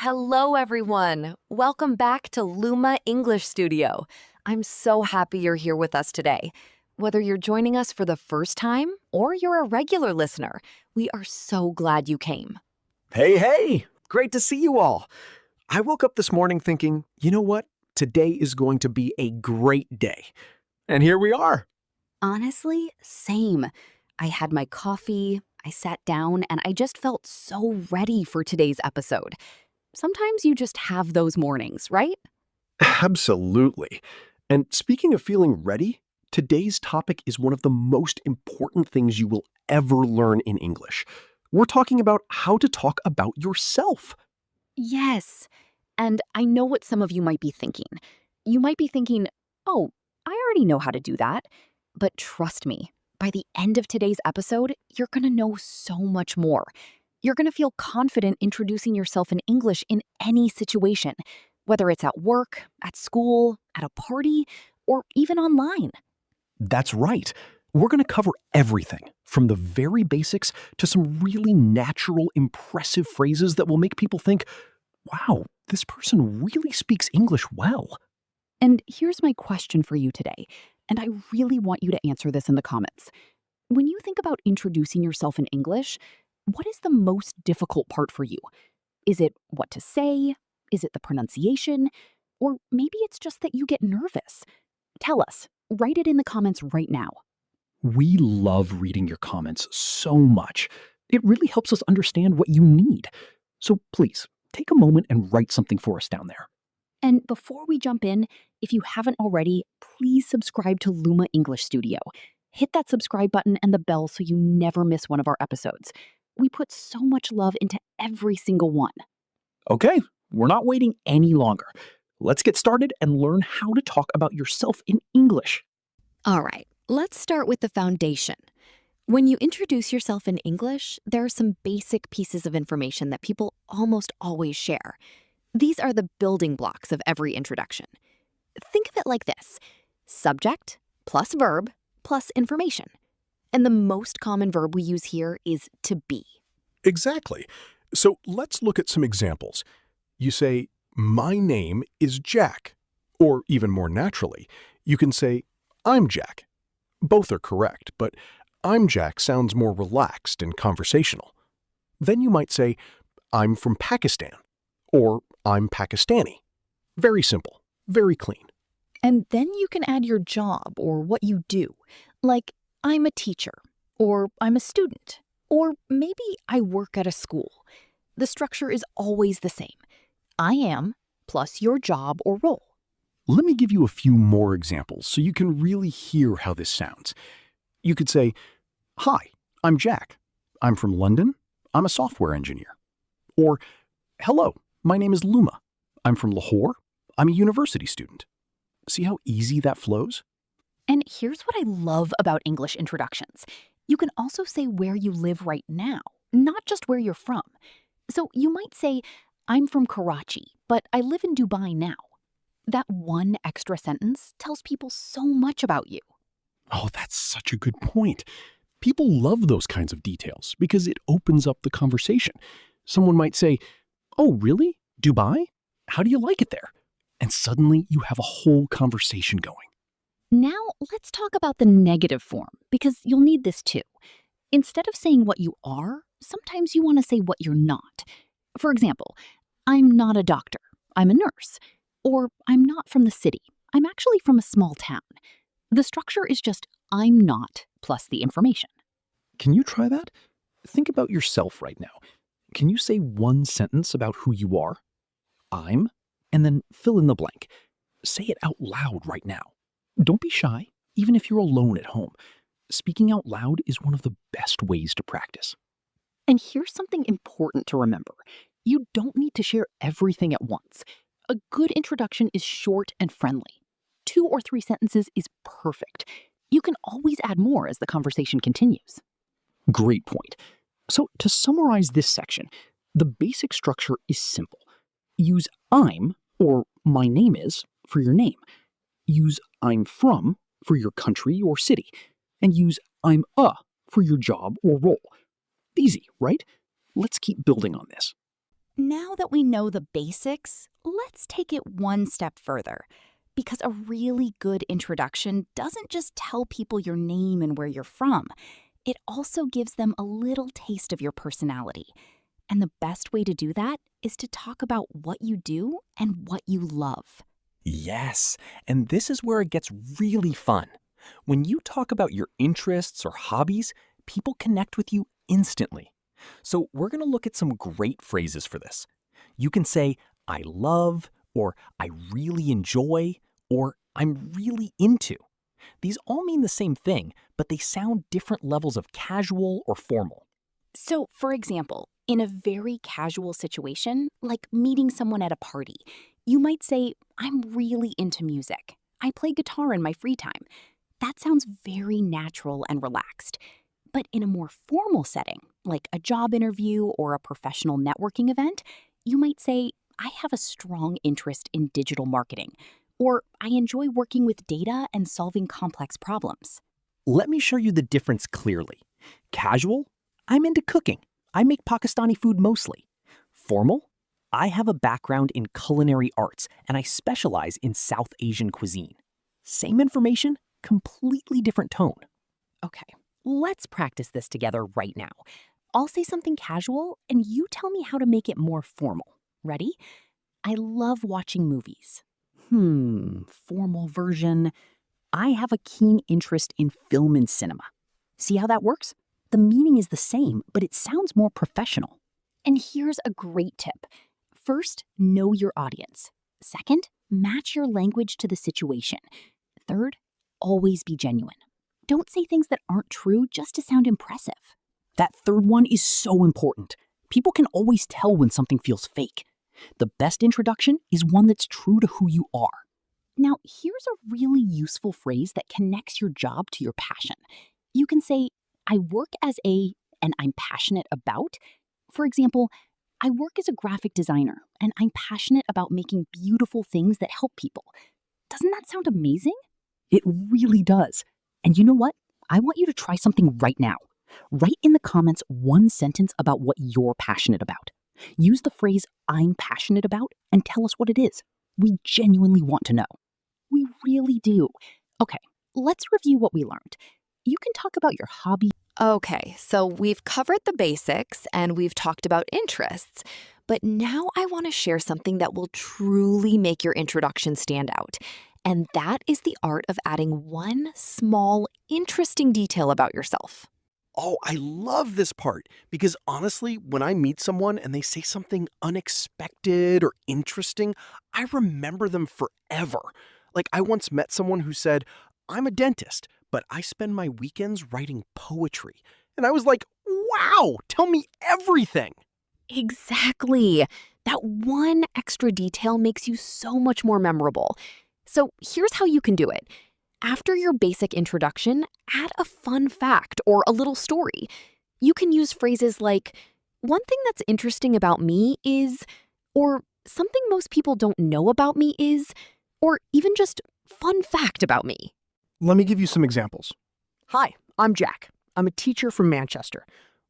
Hello, everyone. Welcome back to Luma English Studio. I'm so happy you're here with us today. Whether you're joining us for the first time or you're a regular listener, we are so glad you came. Hey, great to see you all. I woke up this morning thinking, you know what? Today is going to be a great day. And here we are. Honestly, same. I had my coffee, I sat down, and I just felt so ready for today's episode. Sometimes you just have those mornings, right? Absolutely. And speaking of feeling ready, today's topic is one of the most important things you will ever learn in English. We're talking about how to talk about yourself. Yes. And I know what some of you might be thinking. You might be thinking, oh, I already know how to do that. But trust me, by the end of today's episode, you're going to know so much more. You're going to feel confident introducing yourself in English in any situation, whether it's at work, at school, at a party, or even online. That's right. We're going to cover everything, from the very basics to some really natural, impressive phrases that will make people think, wow, this person really speaks English well. And here's my question for you today, and I really want you to answer this in the comments. When you think about introducing yourself in English, what is the most difficult part for you? Is it what to say? Is it the pronunciation? Or maybe it's just that you get nervous? Tell us. Write it in the comments right now. We love reading your comments so much. It really helps us understand what you need. So please, take a moment and write something for us down there. And before we jump in, if you haven't already, please subscribe to Luma English Studio. Hit that subscribe button and the bell so you never miss one of our episodes. We put so much love into every single one. Okay, we're not waiting any longer. Let's get started and learn how to talk about yourself in English. All right, let's start with the foundation. When you introduce yourself in English, there are some basic pieces of information that people almost always share. These are the building blocks of every introduction. Think of it like this: subject plus verb plus information. And the most common verb we use here is to be. Exactly. So let's look at some examples. You say, my name is Jack. Or even more naturally, you can say, I'm Jack. Both are correct, but I'm Jack sounds more relaxed and conversational. Then you might say, I'm from Pakistan. Or I'm Pakistani. Very simple, very clean. And then you can add your job or what you do, like I'm a teacher, or I'm a student, or maybe I work at a school. The structure is always the same. I am plus your job or role. Let me give you a few more examples so you can really hear how this sounds. You could say, hi, I'm Jack. I'm from London. I'm a software engineer. Or, hello, my name is Luma. I'm from Lahore. I'm a university student. See how easy that flows? And here's what I love about English introductions. You can also say where you live right now, not just where you're from. So you might say, I'm from Karachi, but I live in Dubai now. That one extra sentence tells people so much about you. Oh, that's such a good point. People love those kinds of details because it opens up the conversation. Someone might say, oh, really? Dubai? How do you like it there? And suddenly you have a whole conversation going. Now let's talk about the negative form, because you'll need this too. Instead of saying what you are, sometimes you want to say what you're not. For example, I'm not a doctor, I'm a nurse. Or I'm not from the city, I'm actually from a small town. The structure is just I'm not plus the information. Can you try that? Think about yourself right now. Can you say one sentence about who you are? I'm, and then fill in the blank. Say it out loud right now. Don't be shy, even if you're alone at home. Speaking out loud is one of the best ways to practice. And here's something important to remember. You don't need to share everything at once. A good introduction is short and friendly. 2 or 3 sentences is perfect. You can always add more as the conversation continues. Great point. So to summarize this section, the basic structure is simple. Use I'm or my name is for your name. Use I'm from for your country or city. And use I'm for your job or role. Easy, right? Let's keep building on this. Now that we know the basics, let's take it one step further. Because a really good introduction doesn't just tell people your name and where you're from, it also gives them a little taste of your personality. And the best way to do that is to talk about what you do and what you love. Yes, and this is where it gets really fun. When you talk about your interests or hobbies, people connect with you instantly. So we're going to look at some great phrases for this. You can say, I love, or I really enjoy, or I'm really into. These all mean the same thing, but they sound different levels of casual or formal. So, for example, in a very casual situation, like meeting someone at a party, you might say, I'm really into music. I play guitar in my free time. That sounds very natural and relaxed. But in a more formal setting, like a job interview or a professional networking event, you might say, I have a strong interest in digital marketing, or I enjoy working with data and solving complex problems. Let me show you the difference clearly. Casual, I'm into cooking. I make Pakistani food mostly. Formal, I have a background in culinary arts and I specialize in South Asian cuisine. Same information, completely different tone. Okay, let's practice this together right now. I'll say something casual and you tell me how to make it more formal. Ready? I love watching movies. Formal version. I have a keen interest in film and cinema. See how that works? The meaning is the same, but it sounds more professional. And here's a great tip. First, know your audience. Second, match your language to the situation. Third, always be genuine. Don't say things that aren't true just to sound impressive. That third one is so important. People can always tell when something feels fake. The best introduction is one that's true to who you are. Now, here's a really useful phrase that connects your job to your passion. You can say, I work as a, and I'm passionate about. For example, I work as a graphic designer, and I'm passionate about making beautiful things that help people. Doesn't that sound amazing? It really does. And you know what? I want you to try something right now. Write in the comments one sentence about what you're passionate about. Use the phrase, I'm passionate about, and tell us what it is. We genuinely want to know. We really do. Okay, let's review what we learned. You can talk about your hobby. Okay, so we've covered the basics and we've talked about interests, but now I want to share something that will truly make your introduction stand out. And that is the art of adding one small, interesting detail about yourself. Oh, I love this part because honestly, when I meet someone and they say something unexpected or interesting, I remember them forever. Like I once met someone who said, I'm a dentist, but I spend my weekends writing poetry. And I was like, wow, tell me everything. Exactly. That one extra detail makes you so much more memorable. So here's how you can do it. After your basic introduction, add a fun fact or a little story. You can use phrases like, one thing that's interesting about me is, or something most people don't know about me is, or even just fun fact about me. Let me give you some examples. Hi, I'm Jack. I'm a teacher from Manchester.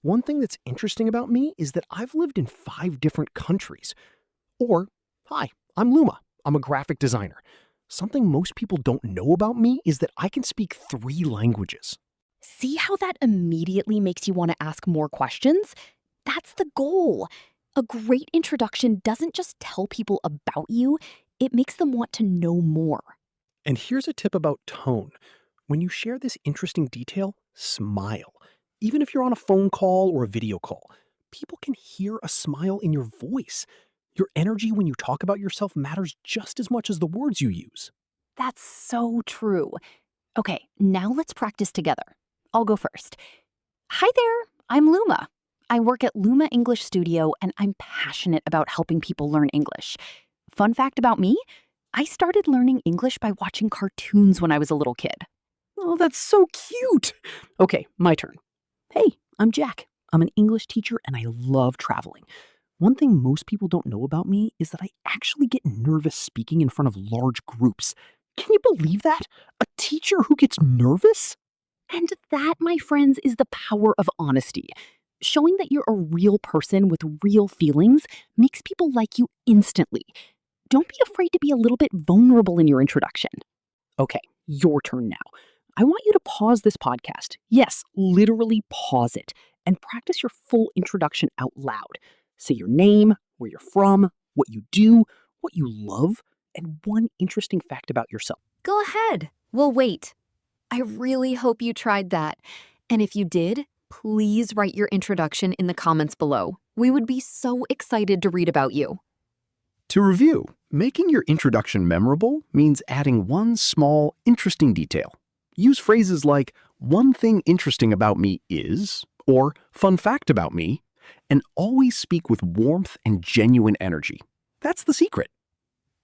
One thing that's interesting about me is that I've lived in 5 different countries. Or, hi, I'm Luma. I'm a graphic designer. Something most people don't know about me is that I can speak 3 languages. See how that immediately makes you want to ask more questions? That's the goal. A great introduction doesn't just tell people about you, it makes them want to know more. And here's a tip about tone. When you share this interesting detail, smile. Even if you're on a phone call or a video call, people can hear a smile in your voice. Your energy when you talk about yourself matters just as much as the words you use. That's so true. Okay, now let's practice together. I'll go first. Hi there, I'm Luma. I work at Luma English Studio and I'm passionate about helping people learn English. Fun fact about me, I started learning English by watching cartoons when I was a little kid. Oh, that's so cute. Okay, my turn. Hey, I'm Jack. I'm an English teacher and I love traveling. One thing most people don't know about me is that I actually get nervous speaking in front of large groups. Can you believe that? A teacher who gets nervous? And that, my friends, is the power of honesty. Showing that you're a real person with real feelings makes people like you instantly. Don't be afraid to be a little bit vulnerable in your introduction. Okay, your turn now. I want you to pause this podcast. Yes, literally pause it and practice your full introduction out loud. Say your name, where you're from, what you do, what you love, and one interesting fact about yourself. Go ahead. We'll wait. I really hope you tried that. And if you did, please write your introduction in the comments below. We would be so excited to read about you. To review, making your introduction memorable means adding one small, interesting detail. Use phrases like, "One thing interesting about me is," or "Fun fact about me," and always speak with warmth and genuine energy. That's the secret.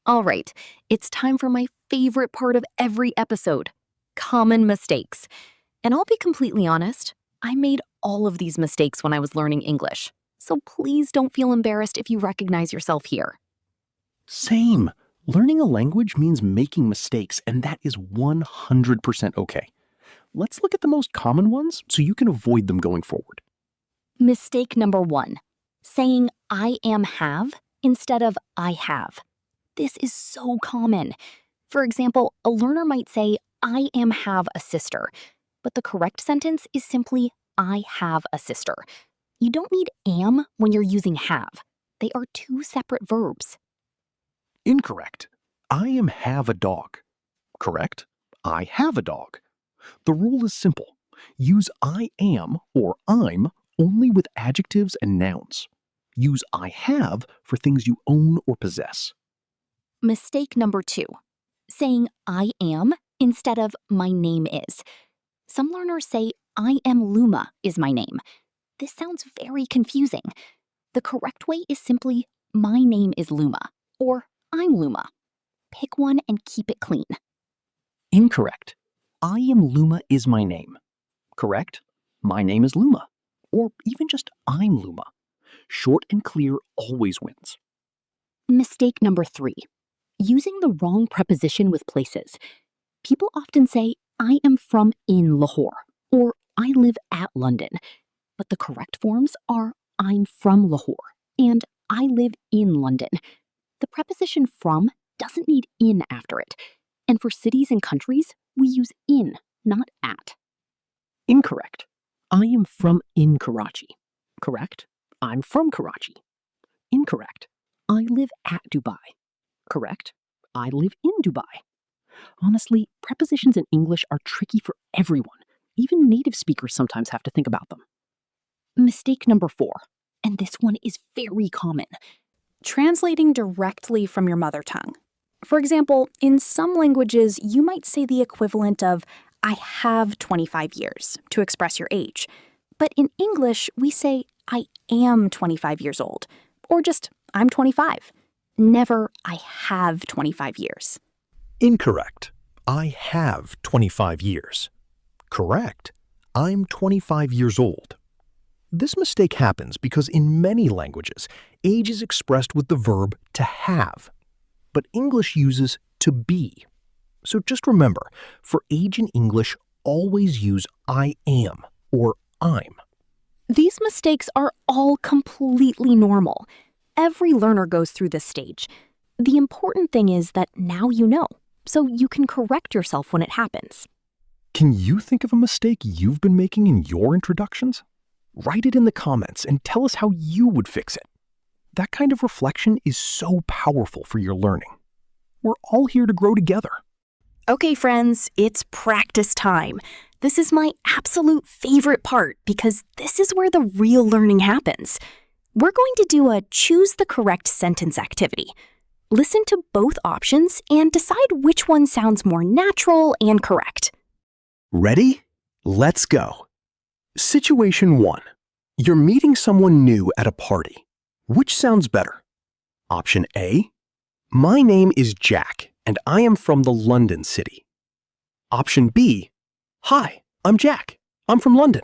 All right, it's time for my favorite part of every episode, common mistakes. And I'll be completely honest, I made all of these mistakes when I was learning English. So please don't feel embarrassed if you recognize yourself here. Same. Learning a language means making mistakes, and that is 100% okay. Let's look at the most common ones so you can avoid them going forward. Mistake number 1, saying I am have instead of I have. This is so common. For example, a learner might say, I am have a sister, but the correct sentence is simply, I have a sister. You don't need am when you're using have. They are two separate verbs. Incorrect. I am have a dog. Correct. I have a dog. The rule is simple. Use I am or I'm only with adjectives and nouns. Use I have for things you own or possess. Mistake number 2, saying I am instead of my name is. Some learners say I am Luma is my name. This sounds very confusing. The correct way is simply my name is Luma or I'm Luma. Pick one and keep it clean. Incorrect. I am Luma is my name. Correct. My name is Luma. Or even just I'm Luma. Short and clear always wins. Mistake number 3, using the wrong preposition with places. People often say, I am from in Lahore, or I live at London. But the correct forms are I'm from Lahore and I live in London. The preposition from doesn't need in after it. And for cities and countries, we use in, not at. Incorrect. I am from in Karachi. Correct. I'm from Karachi. Incorrect. I live at Dubai. Correct. I live in Dubai. Honestly, prepositions in English are tricky for everyone. Even native speakers sometimes have to think about them. Mistake number 4, and this one is very common. Translating directly from your mother tongue. For example, in some languages, you might say the equivalent of, I have 25 years to express your age. But in English, we say, I am 25 years old, or just, I'm 25. Never, I have 25 years. Incorrect. I have 25 years. Correct. I'm 25 years old. This mistake happens because in many languages, age is expressed with the verb to have, but English uses to be. So just remember, for age in English, always use I am or I'm. These mistakes are all completely normal. Every learner goes through this stage. The important thing is that now you know, so you can correct yourself when it happens. Can you think of a mistake you've been making in your introductions? Write it in the comments and tell us how you would fix it. That kind of reflection is so powerful for your learning. We're all here to grow together. Okay, friends, it's practice time. This is my absolute favorite part because this is where the real learning happens. We're going to do a choose the correct sentence activity. Listen to both options and decide which one sounds more natural and correct. Ready? Let's go. Situation 1. You're meeting someone new at a party. Which sounds better? Option A. My name is Jack, and I am from the London city. Option B. Hi, I'm Jack. I'm from London.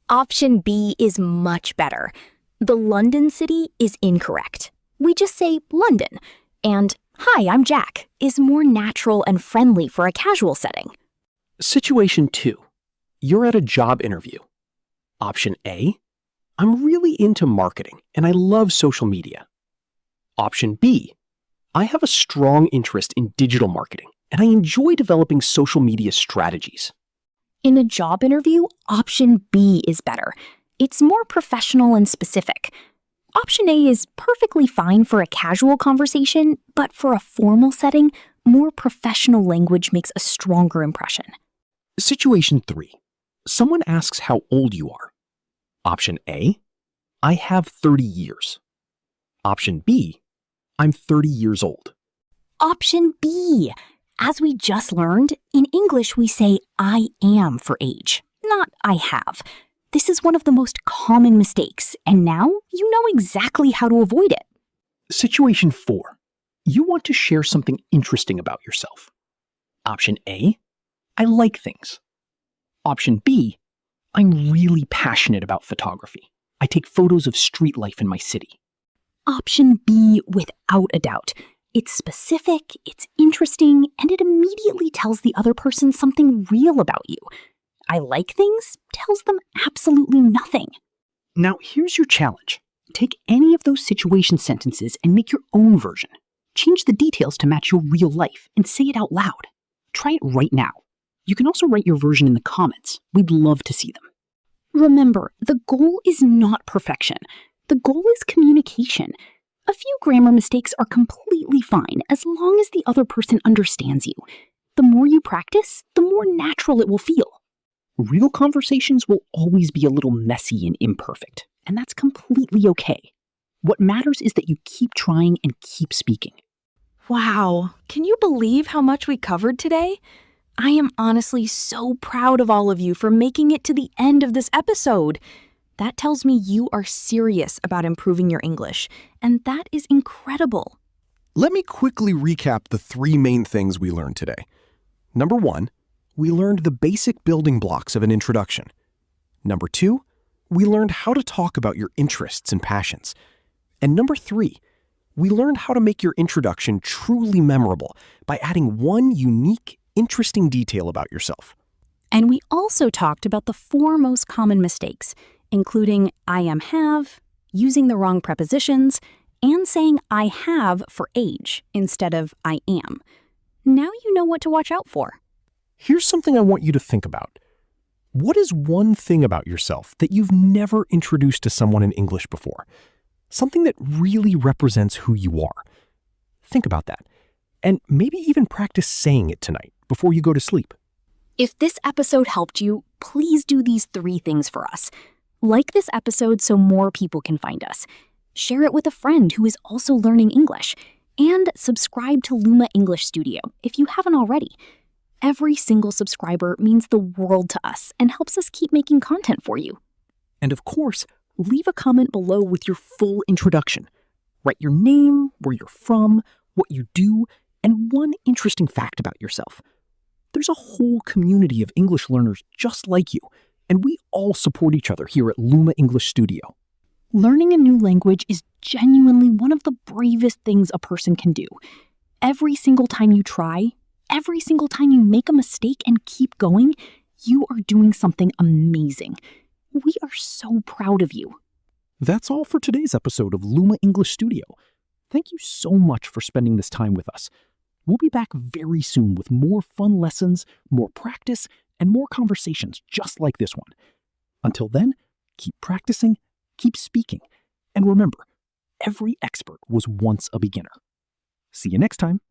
Option B is much better. The London city is incorrect. We just say London. And hi, I'm Jack is more natural and friendly for a casual setting. Situation 2. You're at a job interview. Option A. I'm really into marketing and I love social media. Option B, I have a strong interest in digital marketing and I enjoy developing social media strategies. In a job interview, option B is better. It's more professional and specific. Option A is perfectly fine for a casual conversation, but for a formal setting, more professional language makes a stronger impression. Situation 3. Someone asks how old you are. Option A, I have 30 years. Option B, I'm 30 years old. Option B. As we just learned, in English we say I am for age, not I have. This is one of the most common mistakes, and now you know exactly how to avoid it. Situation 4. You want to share something interesting about yourself. Option A, I like things. Option B, I'm really passionate about photography. I take photos of street life in my city. Option B, without a doubt. It's specific, it's interesting, and it immediately tells the other person something real about you. I like things tells them absolutely nothing. Now, here's your challenge. Take any of those situation sentences and make your own version. Change the details to match your real life and say it out loud. Try it right now. You can also write your version in the comments. We'd love to see them. Remember, the goal is not perfection. The goal is communication. A few grammar mistakes are completely fine as long as the other person understands you. The more you practice, the more natural it will feel. Real conversations will always be a little messy and imperfect, and that's completely okay. What matters is that you keep trying and keep speaking. Wow, can you believe how much we covered today? I am honestly so proud of all of you for making it to the end of this episode. That tells me you are serious about improving your English, and that is incredible. Let me quickly recap the 3 main things we learned today. Number 1, we learned the basic building blocks of an introduction. Number 2, we learned how to talk about your interests and passions. And number 3, we learned how to make your introduction truly memorable by adding one unique, interesting detail about yourself. And we also talked about the 4 most common mistakes, including I am have, using the wrong prepositions, and saying I have for age instead of I am. Now you know what to watch out for. Here's something I want you to think about. What is one thing about yourself that you've never introduced to someone in English before? Something that really represents who you are. Think about that, and maybe even practice saying it tonight before you go to sleep. If this episode helped you, please do these 3 things for us. Like this episode so more people can find us. Share it with a friend who is also learning English. And subscribe to Luma English Studio if you haven't already. Every single subscriber means the world to us and helps us keep making content for you. And of course, leave a comment below with your full introduction. Write your name, where you're from, what you do, and one interesting fact about yourself. There's a whole community of English learners just like you, and we all support each other here at Luma English Studio. Learning a new language is genuinely one of the bravest things a person can do. Every single time you try, every single time you make a mistake and keep going, you are doing something amazing. We are so proud of you. That's all for today's episode of Luma English Studio. Thank you so much for spending this time with us. We'll be back very soon with more fun lessons, more practice, and more conversations just like this one. Until then, keep practicing, keep speaking, and remember, every expert was once a beginner. See you next time.